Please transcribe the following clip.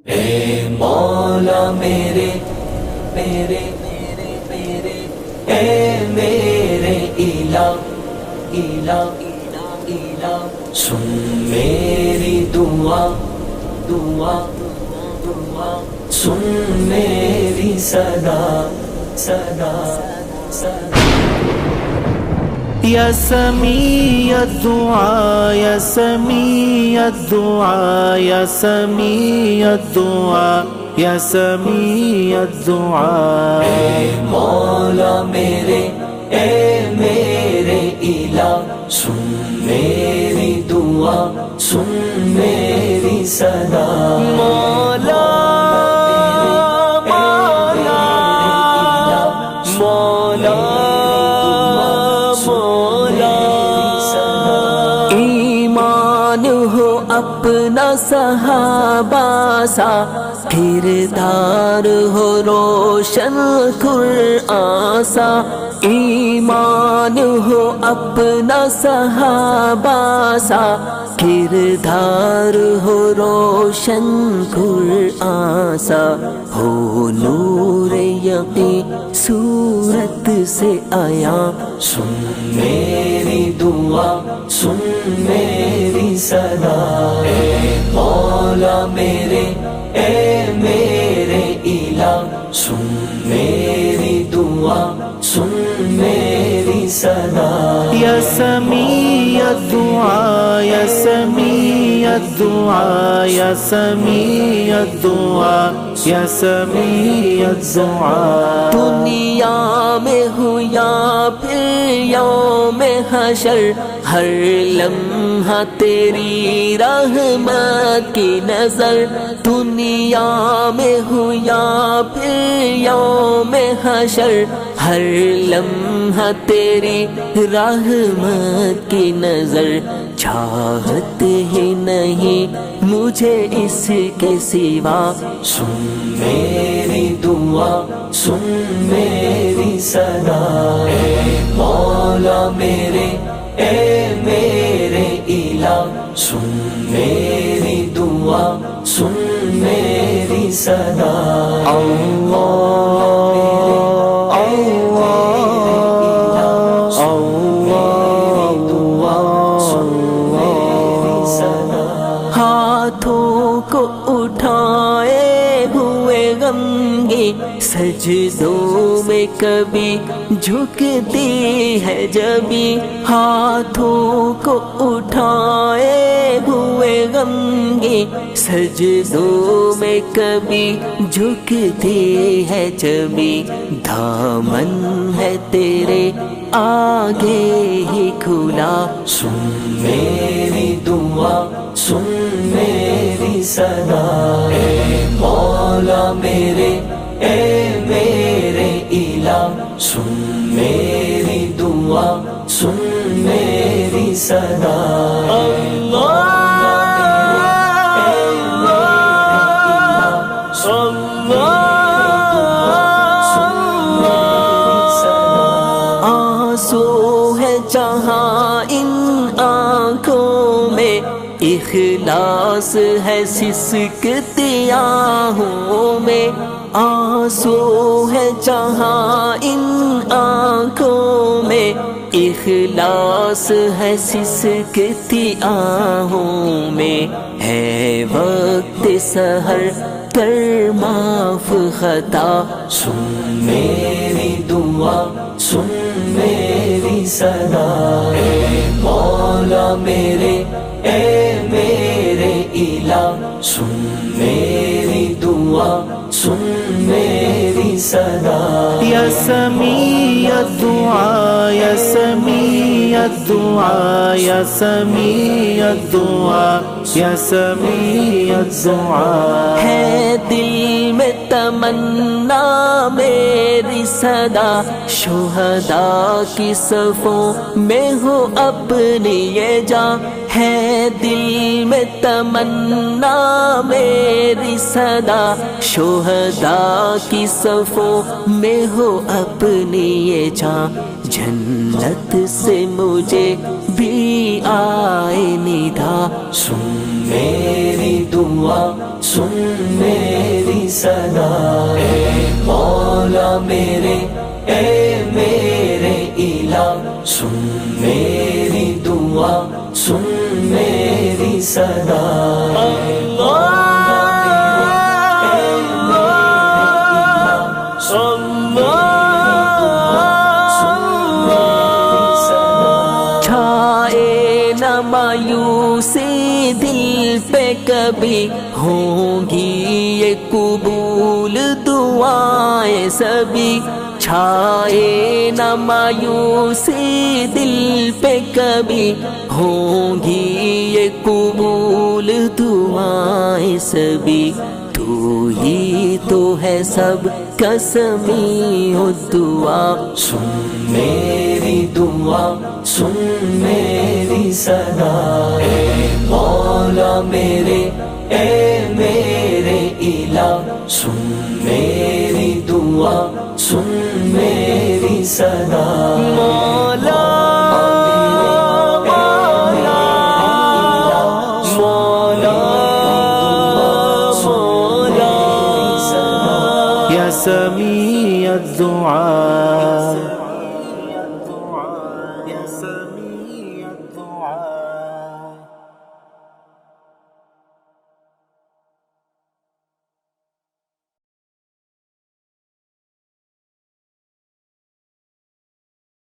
اے مولا میرے میرے میرے میرے اے میرے الہ الہ الہ سن میری دعا دعا دعا سن میری صدا صدا صدا یا سمیع الدعاء یا سمیع الدعاء یا سمیع الدعاء یا سمیع الدعاء اے مولا میرے اے میرے الہ سن میری دعا سن میری صدا مولا مولا مولا ایمان ہو اپنا صحابہ سا کردار ہو روشن قرآن سا ایمان ہو اپنا صحابہ سا کردار ہو روشن قرآن سا ہو نور یقین صورت سے آیا سن میری دعا سن میری صدا اے مولا میرے اے میرے الہ سن میری دعا سن میری صدا یا سمیع الدعاء یا سمیع الدعاء یا سمیع الدعاء یا سمیع الدعاء دنیا میں ہو یا پھر یوم حشر ہر لمحہ تیری رحمت کی نظر دنیا میں ہو یا پھر یوم حشر ہر لمحہ تیری رحمت کی نظر چاہت ہی نہیں مجھے اس کے سوا سن میری دعا سن میری صدا اے مولا میرے اے میرے الہ سن میری دعا سن میری صدا ہاتھوں کو اٹھائے ہوئے غمگین سجدوں میں کبھی جھکتی ہے جبھی ہاتھوں کو اٹھائے ہوئے غمگین سجدوں میں کبھی جھکتی ہے جبھی دامن ہے تیرے آگے ہی کھلا سن میری دعا سن میری صدا اے مولا میرے اے میرے الہ سن میری دعا سن میری صدا آنسو ہے جہاں ان آنکھوں میں اخلاص ہے سسکتی آہوں میں آنسو ہے جہاں ان آنکھوں میں اخلاص ہے سسکتی آہوں میں ہے وقت سحر کر معاف خطا سن میری دعا سن میری صدا اے مولا میرے اے میرے الہ سن میری دعا سن میری صدا یا سمیع الدعاء یا سمیع الدعاء یا سمیع الدعاء یا سمیع الدعاء ہے دل میں تمنا میری صدا شہداء کی صفوں میں ہو اپنی یہ جاں ہے دل میں تمنا میری صدا شہداء کی صفوں میں ہو اپنی یہ جاں جنت سے مجھے بھی آئے ندا سن میری دعا سن میری صدا اے مولا میرے اے میرے الہ سن میری دعا سن میری صدا مایوسی دل پہ کبھی ہوں گی یہ قبول دعائیں سبھی چھائے نہ مایوسی دل پہ کبھی ہوں گی یہ قبول دعائیں سبھی تو ہی تو ہے سب کا سمیع الدعا سن میری دعا سن میری صدا اے مولا میرے اے میرے الہ سن میری دعا سن میری صدا مولا یا سمیع الدعا